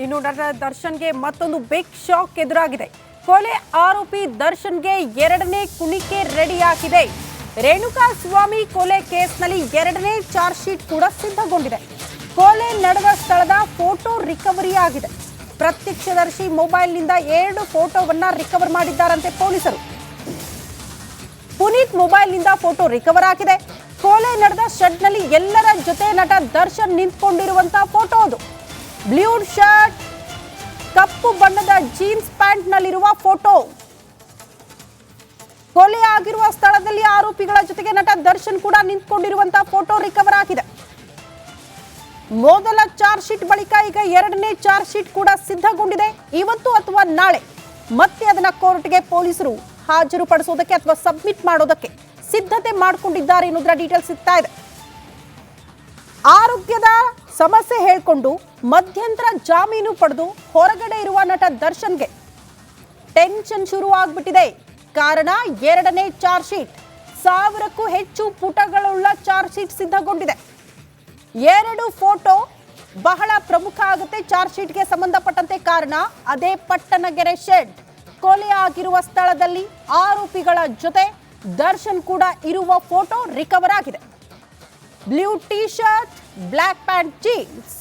ಇನ್ನು ನಟ ದರ್ಶನ್ಗೆ ಮತ್ತೊಂದು ಬಿಗ್ ಶಾಕ್ ಎದುರಾಗಿದೆ. ಕೊಲೆ ಆರೋಪಿ ದರ್ಶನ್ಗೆ ಎರಡನೇ ಕುಣಿಕೆ ರೆಡಿಯಾಗಿದೆ. ರೇಣುಕಾ ಸ್ವಾಮಿ ಕೊಲೆ ಕೇಸ್ನಲ್ಲಿ ಎರಡನೇ ಚಾರ್ಜ್ ಶೀಟ್ ಕೂಡ ಸಿದ್ಧಗೊಂಡಿದೆ. ಕೊಲೆ ನಡೆದ ಸ್ಥಳದ ಫೋಟೋ ರಿಕವರಿ ಆಗಿದೆ. ಪ್ರತ್ಯಕ್ಷದರ್ಶಿ ಮೊಬೈಲ್ನಿಂದ 2 ಫೋಟೋವನ್ನ ರಿಕವರ್ ಮಾಡಿದ್ದಾರಂತೆ ಪೊಲೀಸರು. ಪುನೀತ್ ಮೊಬೈಲ್ನಿಂದ ಫೋಟೋ ರಿಕವರ್ ಆಗಿದೆ. ಕೊಲೆ ನಡೆದ ಶೆಡ್ನಲ್ಲಿ ಎಲ್ಲರ ಜೊತೆ ನಟ ದರ್ಶನ್ ನಿಂತ್ಕೊಂಡಿರುವಂತಹ ಫೋಟೋ ಅದು. ಬ್ಲೂ ಶರ್ಟ್, ಕಪ್ಪು ಬಣ್ಣದ ಜೀನ್ಸ್ ಪ್ಯಾಂಟ್ನಲ್ಲಿರುವ ಫೋಟೋ. ಕೊಲೆ ಆಗಿರುವ ಸ್ಥಳದಲ್ಲಿ ಆರೋಪಿಗಳ ಜೊತೆಗೆ ನಟ ದರ್ಶನ್ ಕೂಡ ನಿಂತ್ಕೊಂಡಿರುವಂತಹ ಫೋಟೋ ರಿಕವರ್ ಆಗಿದೆ. ಮೊದಲ ಚಾರ್ಜ್ ಶೀಟ್ ಬಳಿಕ ಈಗ ಎರಡನೇ ಚಾರ್ಜ್ ಶೀಟ್ ಕೂಡ ಸಿದ್ಧಗೊಂಡಿದೆ. ಇವತ್ತು ಅಥವಾ ನಾಳೆ ಮತ್ತೆ ಅದನ್ನ ಕೋರ್ಟ್ಗೆ ಪೊಲೀಸರು ಹಾಜರುಪಡಿಸೋದಕ್ಕೆ ಅಥವಾ ಸಬ್ಮಿಟ್ ಮಾಡೋದಕ್ಕೆ ಸಿದ್ಧತೆ ಮಾಡಿಕೊಂಡಿದ್ದಾರೆ ಎನ್ನುವುದರ ಡೀಟೇಲ್ಸ್ ಸಿಗ್ತಾ ಇದೆ. ಆರೋಗ್ಯದ ಸಮಸ್ಯೆ ಹೇಳಿಕೊಂಡು ಮಧ್ಯಂತರ ಜಾಮೀನು ಪಡೆದು ಹೊರಗಡೆ ಇರುವ ನಟ ದರ್ಶನ್ಗೆ ಟೆನ್ಷನ್ ಶುರು ಆಗ್ಬಿಟ್ಟಿದೆ. ಕಾರಣ ಎರಡನೇ ಚಾರ್ಜ್ ಶೀಟ್, 1000ಕ್ಕೂ ಹೆಚ್ಚು ಪುಟಗಳುಳ್ಳ ಚಾರ್ಜ್ ಶೀಟ್ ಸಿದ್ಧಗೊಂಡಿದೆ. 2 ಫೋಟೋ ಬಹಳ ಪ್ರಮುಖ ಆಗುತ್ತೆ ಚಾರ್ಜ್ ಶೀಟ್ಗೆ ಸಂಬಂಧಪಟ್ಟಂತೆ. ಕಾರಣ ಅದೇ ಪಟ್ಟಣಗೆರೆ ಶೆಡ್. ಕೊಲೆ ಆಗಿರುವ ಸ್ಥಳದಲ್ಲಿ ಆರೋಪಿಗಳ ಜೊತೆ ದರ್ಶನ್ ಕೂಡ ಇರುವ ಫೋಟೋ ರಿಕವರ್ ಆಗಿದೆ. Blue T shirt, black pant, jeans.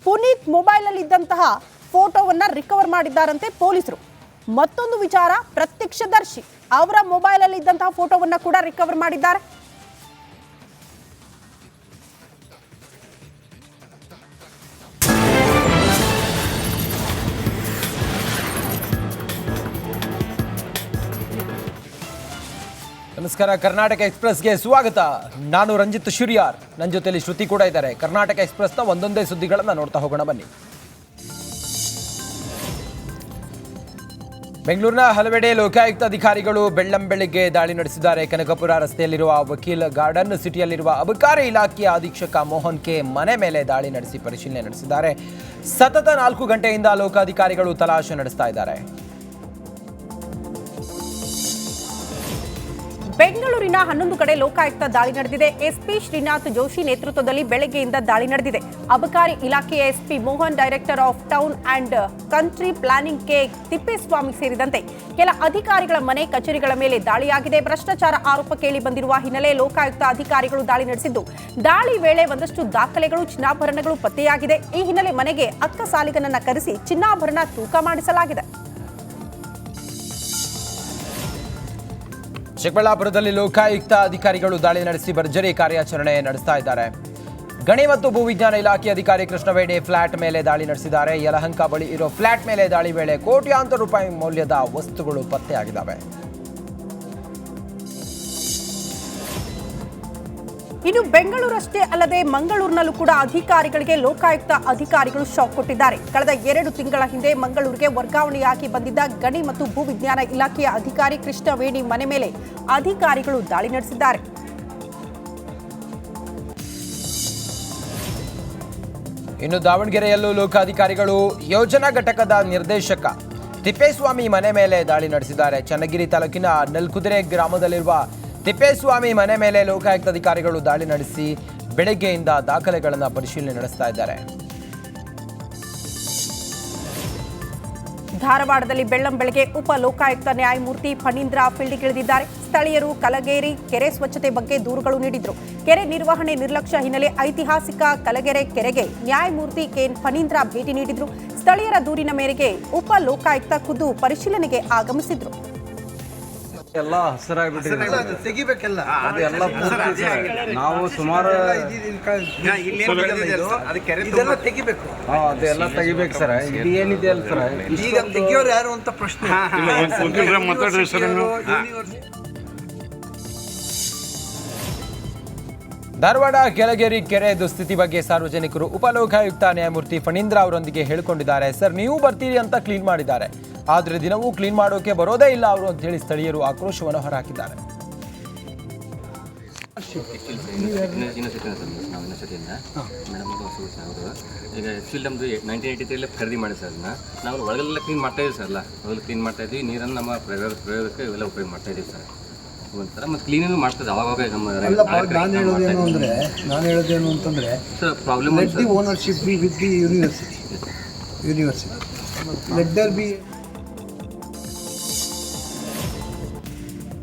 Puneeth mobile ಅಲ್ಲಿ ಇದ್ದಂತಹ ಫೋಟೋವನ್ನ ರಿಕವರ್ ಮಾಡಿದ್ದಾರಂತೆ ಪೊಲೀಸರು. ಮತ್ತೊಂದು ವಿಚಾರ, ಪ್ರತ್ಯಕ್ಷದರ್ಶಿ ಅವರ ಮೊಬೈಲ್ ಅಲ್ಲಿ ಇದ್ದಂತಹ ಫೋಟೋವನ್ನ ಕೂಡ ರಿಕವರ್ ಮಾಡಿದ್ದಾರೆ. ನಮಸ್ಕಾರ, ಕರ್ನಾಟಕ ಎಕ್ಸ್ಪ್ರೆಸ್ಗೆ ಸ್ವಾಗತ. ನಾನು ರಂಜಿತ್ ಶಿರಿಯಾರ್, ನನ್ನ ಜೊತೆಲಿ ಶ್ರುತಿ ಕೂಡ ಇದ್ದಾರೆ. ಕರ್ನಾಟಕ ಎಕ್ಸ್ಪ್ರೆಸ್ನ ಒಂದೊಂದೇ ಸುದ್ದಿಗಳನ್ನು ನೋಡ್ತಾ ಹೋಗೋಣ ಬನ್ನಿ. ಬೆಂಗಳೂರಿನ ಹಲವೆಡೆ ಲೋಕಾಯುಕ್ತ ಅಧಿಕಾರಿಗಳು ಬೆಳ್ಳಂಬೆಳಿಗ್ಗೆ ದಾಳಿ ನಡೆಸಿದ್ದಾರೆ. ಕನಕಪುರ ರಸ್ತೆಯಲ್ಲಿರುವ ವಕೀಲ್ ಗಾರ್ಡನ್ ಸಿಟಿಯಲ್ಲಿರುವ ಅಬಕಾರಿ ಇಲಾಖೆಯ ಅಧೀಕ್ಷಕ ಮೋಹನ್ ಕೆ ಮನೆ ಮೇಲೆ ದಾಳಿ ನಡೆಸಿ ಪರಿಶೀಲನೆ ನಡೆಸಿದ್ದಾರೆ. ಸತತ 4 ಗಂಟೆಯಿಂದ ಲೋಕಾಧಿಕಾರಿಗಳು ತಲಾಶೆ ನಡೆಸ್ತಾ ಇದ್ದಾರೆ. ಬೆಂಗಳೂರಿನ 11 ಕಡೆ ಲೋಕಾಯುಕ್ತ ದಾಳಿ ನಡೆದಿದೆ. ಎಸ್ಪಿ ಶ್ರೀನಾಥ್ ಜೋಶಿ ನೇತೃತ್ವದಲ್ಲಿ ಬೆಳಗ್ಗೆಯಿಂದ ದಾಳಿ ನಡೆದಿದೆ. ಅಬಕಾರಿ ಇಲಾಖೆಯ SP Mohan, director of town and country planning K Thippeswamy ಸೇರಿದಂತೆ ಕೆಲ ಅಧಿಕಾರಿಗಳ ಮನೆ, ಕಚೇರಿಗಳ ಮೇಲೆ ದಾಳಿಯಾಗಿದೆ. ಭ್ರಷ್ಟಾಚಾರ ಆರೋಪ ಕೇಳಿ ಬಂದಿರುವ ಹಿನ್ನೆಲೆ ಲೋಕಾಯುಕ್ತ ಅಧಿಕಾರಿಗಳು ದಾಳಿ ನಡೆಸಿದ್ದು, ದಾಳಿ ವೇಳೆ ಒಂದಷ್ಟು ದಾಖಲೆಗಳು, ಚಿನ್ನಾಭರಣಗಳು ಪತ್ತೆಯಾಗಿದೆ. ಈ ಹಿನ್ನೆಲೆ ಮನೆಗೆ ಅಕ್ಕ ಸಾಲಿಗನನ್ನ ಕರೆಸಿ ಚಿನ್ನಾಭರಣ ತೂಕ ಮಾಡಿಸಲಾಗಿದೆ. ಚಿಕ್ಕಬಳ್ಳಾಪುರದಲ್ಲಿ ಲೋಕಾಯುಕ್ತ ಅಧಿಕಾರಿಗಳು ದಾಳಿ ನಡೆಸಿ ಭರ್ಜರಿ ಕಾರ್ಯಾಚರಣೆ ನಡೆಸ್ತಾ ಇದ್ದಾರೆ. ಗಣಿ ಮತ್ತು ಭೂವಿಜ್ಞಾನ ಇಲಾಖೆ ಅಧಿಕಾರಿ ಕೃಷ್ಣವೇಣಿ ಫ್ಲಾಟ್ ಮೇಲೆ ದಾಳಿ ನಡೆಸಿದ್ದಾರೆ. ಯಲಹಂಕ ಬಳಿ ಇರೋ ಫ್ಲಾಟ್ ಮೇಲೆ ದಾಳಿ ವೇಳೆ ಕೋಟ್ಯಾಂತರ ರೂಪಾಯಿ ಮೌಲ್ಯದ ವಸ್ತುಗಳು ಪತ್ತೆಯಾಗಿದ್ದಾವೆ. ಇನ್ನು ಬೆಂಗಳೂರಷ್ಟೇ ಅಲ್ಲದೆ ಮಂಗಳೂರಿನಲ್ಲೂ ಕೂಡ ಅಧಿಕಾರಿಗಳಿಗೆ ಲೋಕಾಯುಕ್ತ ಅಧಿಕಾರಿಗಳು ಶಾಕ್ ಕೊಟ್ಟಿದ್ದಾರೆ. ಕಳೆದ 2 ತಿಂಗಳ ಹಿಂದೆ ಮಂಗಳೂರಿಗೆ ವರ್ಗಾವಣೆಯಾಗಿ ಬಂದಿದ್ದ ಗಣಿ ಮತ್ತು ಭೂವಿಜ್ಞಾನ ಇಲಾಖೆಯ ಅಧಿಕಾರಿ ಕೃಷ್ಣವೇಣಿ ಮನೆ ಮೇಲೆ ಅಧಿಕಾರಿಗಳು ದಾಳಿ ನಡೆಸಿದ್ದಾರೆ. ಇನ್ನು ದಾವಣಗೆರೆಯಲ್ಲೂ ಲೋಕಾಧಿಕಾರಿಗಳು ಯೋಜನಾ ಘಟಕದ ನಿರ್ದೇಶಕ ತಿಪ್ಪೇಸ್ವಾಮಿ ಮನೆ ಮೇಲೆ ದಾಳಿ ನಡೆಸಿದ್ದಾರೆ. ಚನ್ನಗಿರಿ ತಾಲೂಕಿನ ನೆಲ್ಕುದುರೆ ಗ್ರಾಮದಲ್ಲಿರುವ ತಿಪ್ಪೇಸ್ವಾಮಿ ಮನೆ ಮೇಲೆ ಲೋಕಾಯುಕ್ತ ಅಧಿಕಾರಿಗಳು ದಾಳಿ ನಡೆಸಿ ಬೆಳಗ್ಗೆಯಿಂದ ದಾಖಲೆಗಳನ್ನು ಪರಿಶೀಲನೆ ನಡೆಸ್ತಾ ಇದ್ದಾರೆ. ಧಾರವಾಡದಲ್ಲಿ ಬೆಳ್ಳಂಬೆಳಗ್ಗೆ ಉಪ ಲೋಕಾಯುಕ್ತ ನ್ಯಾಯಮೂರ್ತಿ ಫಣೀಂದ್ರ ಫೀಲ್ಡ್ಗಿಳಿದಿದ್ದಾರೆ. ಸ್ಥಳೀಯರು ಕಲಗೇರಿ ಕೆರೆ ಸ್ವಚ್ಛತೆ ಬಗ್ಗೆ ದೂರುಗಳು ನೀಡಿದ್ರು. ಕೆರೆ ನಿರ್ವಹಣೆ ನಿರ್ಲಕ್ಷ್ಯ ಹಿನ್ನೆಲೆ ಐತಿಹಾಸಿಕ ಕಲಗೆರೆ ಕೆರೆಗೆ ನ್ಯಾಯಮೂರ್ತಿ ಕೆ ಫಣೀಂದ್ರ ಭೇಟಿ ನೀಡಿದ್ರು. ಸ್ಥಳೀಯರ ದೂರಿನ ಮೇರೆಗೆ ಉಪ ಲೋಕಾಯುಕ್ತ ಖುದ್ದು ಪರಿಶೀಲನೆಗೆ ಆಗಮಿಸಿದ್ರು. ಎಲ್ಲ ಹಸಿರಾಗ್ಬಿಟ್ಟಿದೆ, ನಾವು ಸುಮಾರು ಇದೆಲ್ಲ ತೆಗಿಬೇಕು, ಅದೆಲ್ಲ ತೆಗಿಬೇಕು ಸರ್. ಇದು ಏನಿದೆ ಅಲ್ಲ ಸರ್, ಈಗ ತೆಗಿಯೋರು ಯಾರು ಅಂತ ಪ್ರಶ್ನೆ. ಧಾರವಾಡ ಕೆಳಗೇರಿ ಕೆರೆ ದುಸ್ಥಿತಿ ಬಗ್ಗೆ ಸಾರ್ವಜನಿಕರು ಉಪಲೋಕಾಯುಕ್ತ ನ್ಯಾಯಮೂರ್ತಿ ಫಣೀಂದ್ರ ಅವರೊಂದಿಗೆ ಹೇಳಿಕೊಂಡಿದ್ದಾರೆ. ಸರ್, ನೀವು ಬರ್ತೀರಿ ಅಂತ ಕ್ಲೀನ್ ಮಾಡಿದ್ದಾರೆ, ಆದರೆ ದಿನವೂ ಕ್ಲೀನ್ ಮಾಡೋಕೆ ಬರೋದೇ ಇಲ್ಲ ಅವರು ಅಂತ ಹೇಳಿ ಸ್ಥಳೀಯರು ಆಕ್ರೋಶವನ್ನು ಹೊರಹಾಕಿದ್ದಾರೆ. ಈಗ ಆ್ಯಕ್ಚುಲಿ ನಮ್ಮದು 1983 ಖರೀದಿ ಮಾಡಿ ಸರ್, ನಾವು ಒಳಗೆಲ್ಲ ಕ್ಲೀನ್ ಮಾಡ್ತಾ ಇದ್ದೀವಿ ಸರ್. ಒಳಗೆ ಕ್ಲೀನ್ ಮಾಡ್ತಾ ಇದ್ದೀವಿ, ನೀರನ್ನು ನಮ್ಮ ಪ್ರಯೋಗಕ್ಕೆ ಇವೆಲ್ಲ ಉಪಯೋಗ ಮಾಡ್ತಾ ಇದ್ದೀವಿ ಸರ್. ಒಂಥರ ಮತ್ತು ಕ್ಲೀನಿಂಗ್ ಮಾಡ್ತದೆ ಅವಾಗ ನಮ್ಮ. ನಾನು ಹೇಳೋದೇನು ಅಂತಂದರೆ sir problem ownership with the university university. Let there be.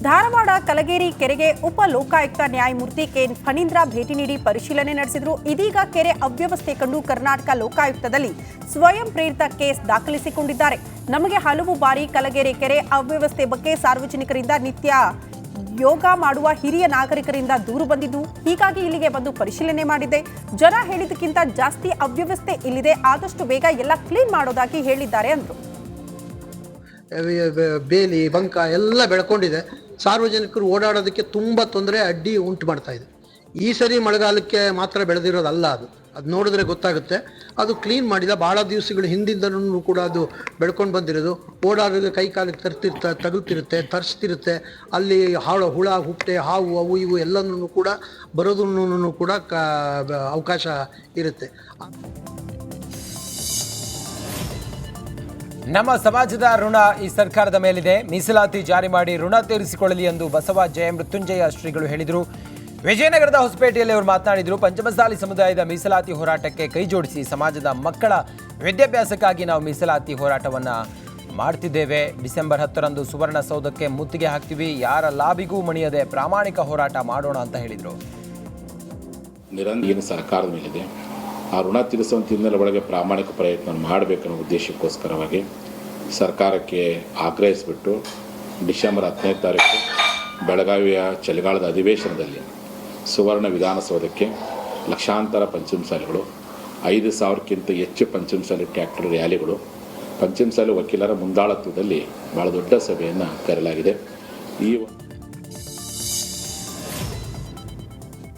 Dharwad Kalageri ಕೆರೆಗೆ ಉಪ ಲೋಕಾಯುಕ್ತ ನ್ಯಾಯಮೂರ್ತಿ ಕೆಎನ್ ಫಣೀಂದ್ರ ಭೇಟಿ ನೀಡಿ ಪರಿಶೀಲನೆ ನಡೆಸಿದರು. ಇದೀಗ ಕೆರೆ ಅವ್ಯವಸ್ಥೆ ಕಂಡು ಕರ್ನಾಟಕ ಲೋಕಾಯುಕ್ತದಲ್ಲಿ ಸ್ವಯಂ ಪ್ರೇರಿತ ಕೇಸ್ ದಾಖಲಿಸಿಕೊಂಡಿದ್ದಾರೆ. ನಮಗೆ ಹಲವು ಬಾರಿ ಕಲಗೇರಿ ಕೆರೆ ಅವ್ಯವಸ್ಥೆ ಬಗ್ಗೆ ಸಾರ್ವಜನಿಕರಿಂದ ನಿತ್ಯ ಯೋಗ ಮಾಡುವ ಹಿರಿಯ ನಾಗರಿಕರಿಂದ ದೂರು ಬಂದಿದ್ದು, ಹೀಗಾಗಿ ಇಲ್ಲಿಗೆ ಬಂದು ಪರಿಶೀಲನೆ ಮಾಡಿದೆ. ಜನ ಹೇಳಿದ್ದಕ್ಕಿಂತ ಜಾಸ್ತಿ ಅವ್ಯವಸ್ಥೆ ಇಲ್ಲಿದೆ, ಆದಷ್ಟು ಬೇಗ ಎಲ್ಲ ಕ್ಲೀನ್ ಮಾಡೋದಾಗಿ ಹೇಳಿದ್ದಾರೆ ಅಂದರು. ಬೇಲಿ ಬಂಕ ಎಲ್ಲ ಬೆಳ್ಕೊಂಡಿದೆ. ಸಾರ್ವಜನಿಕರು ಓಡಾಡೋದಕ್ಕೆ ತುಂಬ ತೊಂದರೆ ಅಡ್ಡಿ ಉಂಟು ಮಾಡ್ತಾ ಇದೆ. ಈ ಸರಿ ಮಳೆಗಾಲಕ್ಕೆ ಮಾತ್ರ ಬೆಳೆದಿರೋದಲ್ಲ, ಅದು ನೋಡಿದ್ರೆ ಗೊತ್ತಾಗುತ್ತೆ. ಅದು ಕ್ಲೀನ್ ಮಾಡಿದ ಭಾಳ ದಿವಸಗಳ ಹಿಂದಿಂದನೂ ಕೂಡ ಅದು ಬೆಳ್ಕೊಂಡು ಬಂದಿರೋದು. ಓಡಾಡೋದು ಕೈ ಕಾಲಿಗೆ ತಗುಲ್ತಿರುತ್ತೆ, ತರಿಸ್ತಿರುತ್ತೆ. ಅಲ್ಲಿ ಹುಳ ಹುಪ್ಪಟೆ ಹಾವು ಅವು ಇವು ಎಲ್ಲನೂ ಕೂಡ ಬರೋದನ್ನು ಕೂಡ ಅವಕಾಶ ಇರುತ್ತೆ. ನಮ್ಮ ಸಮಾಜದ ಋಣ ಈ ಸರ್ಕಾರದ ಮೇಲಿದೆ. ಮೀಸಲಾತಿ ಜಾರಿ ಮಾಡಿ ಋಣ ತೀರಿಸಿಕೊಳ್ಳಲಿ ಎಂದು ಬಸವ ಜಯ ಮೃತ್ಯುಂಜಯ ಶ್ರೀಗಳು ಹೇಳಿದರು. ವಿಜಯನಗರದ ಹೊಸಪೇಟೆಯಲ್ಲಿ ಅವರು ಮಾತನಾಡಿದರು. ಪಂಚಮಸಾಲಿ ಸಮುದಾಯದ ಮೀಸಲಾತಿ ಹೋರಾಟಕ್ಕೆ ಕೈ ಜೋಡಿಸಿ ಸಮಾಜದ ಮಕ್ಕಳ ವಿದ್ಯಾಭ್ಯಾಸಕ್ಕಾಗಿ ನಾವು ಮೀಸಲಾತಿ ಹೋರಾಟವನ್ನು ಮಾಡ್ತಿದ್ದೇವೆ. ಡಿಸೆಂಬರ್ 10ರಂದು ಸುವರ್ಣಸೌಧಕ್ಕೆ ಮುತ್ತಿಗೆ ಹಾಕ್ತೀವಿ. ಯಾರ ಲಾಬಿಗೂ ಮಣಿಯದೆ ಪ್ರಾಮಾಣಿಕ ಹೋರಾಟ ಮಾಡೋಣ ಅಂತ ಹೇಳಿದರು. ನಿರಂತರ ಸರ್ಕಾರದ ಮೇಲಿದೆ. ಆ ಋಣ ತೀರಿಸುವಂಥ ಹಿನ್ನೆಲೆ ಒಳಗೆ ಪ್ರಾಮಾಣಿಕ ಪ್ರಯತ್ನ ಮಾಡಬೇಕನ್ನೋ ಉದ್ದೇಶಕ್ಕೋಸ್ಕರವಾಗಿ ಸರ್ಕಾರಕ್ಕೆ ಆಗ್ರಹಿಸಿಬಿಟ್ಟು ಡಿಸೆಂಬರ್ 15ನೇ ತಾರೀಕು ಬೆಳಗಾವಿಯ ಚಳಿಗಾಲದ ಅಧಿವೇಶನದಲ್ಲಿ ಸುವರ್ಣ ವಿಧಾನಸೌಧಕ್ಕೆ ಲಕ್ಷಾಂತರ ಪಂಚಮಸಾಲಿಗಳು, 5,000ಕ್ಕಿಂತ ಹೆಚ್ಚು ಪಂಚಮಸಾಲಿ ಟ್ರ್ಯಾಕ್ಟರ್ ರ್ಯಾಲಿಗಳು, ಪಂಚಮಸಾಲಿ ವಕೀಲರ ಮುಂದಾಳತ್ವದಲ್ಲಿ ಭಾಳ ದೊಡ್ಡ ಸಭೆಯನ್ನು ಕರೆಯಲಾಗಿದೆ.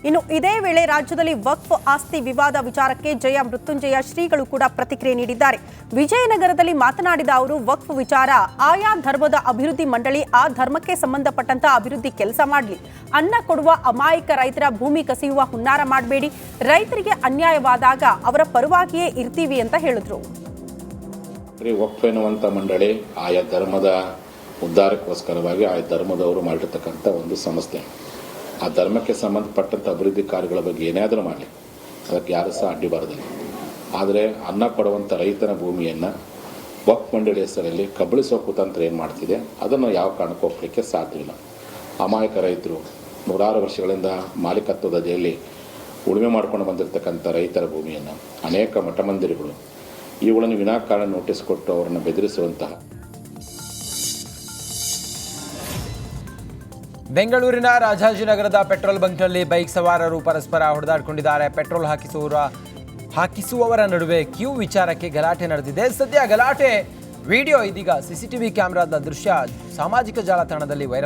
ಇನ್ನು ಇದೇ ವೇಳೆ ರಾಜ್ಯದಲ್ಲಿ ವಕ್ಫ್ ಆಸ್ತಿ ವಿವಾದ ವಿಚಾರಕ್ಕೆ ಜಯ ಮೃತ್ಯುಂಜಯ ಶ್ರೀಗಳು ಕೂಡ ಪ್ರತಿಕ್ರಿಯೆ ನೀಡಿದ್ದಾರೆ. ವಿಜಯನಗರದಲ್ಲಿ ಮಾತನಾಡಿದ ಅವರು, ವಕ್ಫ್ ವಿಚಾರ ಆಯಾ ಧರ್ಮದ ಅಭಿವೃದ್ಧಿ ಮಂಡಳಿ ಆ ಧರ್ಮಕ್ಕೆ ಸಂಬಂಧಪಟ್ಟಂತ ಅಭಿವೃದ್ಧಿ ಕೆಲಸ ಮಾಡಲಿ. ಅನ್ನ ಕೊಡುವ ಅಮಾಯಕ ರೈತರ ಭೂಮಿ ಕಸಿಯುವ ಹುನ್ನಾರ ಮಾಡಬೇಡಿ. ರೈತರಿಗೆ ಅನ್ಯಾಯವಾದಾಗ ಅವರ ಪರವಾಗಿಯೇ ಇರ್ತೀವಿ ಅಂತ ಹೇಳಿದ್ರು. ವಕ್ಫ್ ಎನ್ನುವಂಥ ಮಂಡಳಿ ಆಯಾ ಧರ್ಮದ ಉದ್ಧಾರಕ್ಕೋಸ್ಕರವಾಗಿ ಆಯಾ ಧರ್ಮದವರು ಮಾಡಿರ್ತಕ್ಕಂಥ ಒಂದು ಸಂಸ್ಥೆ. ಆ ಧರ್ಮಕ್ಕೆ ಸಂಬಂಧಪಟ್ಟಂಥ ಅಭಿವೃದ್ಧಿ ಕಾರ್ಯಗಳ ಬಗ್ಗೆ ಏನಾದರೂ ಮಾಡಲಿ, ಅದಕ್ಕೆ ಯಾರು ಸಹ ಅಡ್ಡಿ ಬರೋದಿಲ್ಲ. ಆದರೆ ಅನ್ನ ಕೊಡುವಂಥ ರೈತನ ಭೂಮಿಯನ್ನು ವಕ್ಫ್ ಮಂಡಳಿ ಹೆಸರಲ್ಲಿ ಕಬಳಿಸೋ ಕುತಂತ್ರ ಏನು ಮಾಡ್ತಿದೆ, ಅದನ್ನು ಯಾವ ಕಾರಣಕ್ಕೂ ಒಪ್ಪಲಿಕ್ಕೆ ಸಾಧ್ಯವಿಲ್ಲ. ಅಮಾಯಕ ರೈತರು ನೂರಾರು ವರ್ಷಗಳಿಂದ ಮಾಲೀಕತ್ವದ ಅಡಿಯಲ್ಲಿ ಉಳುಮೆ ಮಾಡ್ಕೊಂಡು ಬಂದಿರತಕ್ಕಂಥ ರೈತರ ಭೂಮಿಯನ್ನು ಅನೇಕ ಮಠ ಮಂದಿರಗಳು ಇವುಗಳನ್ನು ವಿನಾಕಾರಣ ನೋಟಿಸ್ ಕೊಟ್ಟು ಅವರನ್ನು ಬೆದರಿಸುವಂತಹ. ಬೆಂಗಳೂರಿನ ರಾಜಾಜಿನಗರದ ಪೆಟ್ರೋಲ್ ಬಂಕ್ನಲ್ಲಿ ಬೈಕ್ ಸವಾರರು ಪರಸ್ಪರ ಹೊಡೆದಾಡಿಕೊಂಡಿದ್ದಾರೆ. ಪೆಟ್ರೋಲ್ ಹಾಕಿಸುವವರ ನಡುವೆ ಕ್ಯೂ ವಿಚಾರಕ್ಕೆ ಗಲಾಟೆ ನಡೆದಿದೆ. ಸದ್ಯ ಗಲಾಟೆ ವಿಡಿಯೋ ಇದೀಗ ಸಿಸಿಟಿವಿ ಕ್ಯಾಮೆರಾದ ದೃಶ್ಯ ಸಾಮಾಜಿಕ ಜಾಲತಾಣದಲ್ಲಿ ವೈರಲ್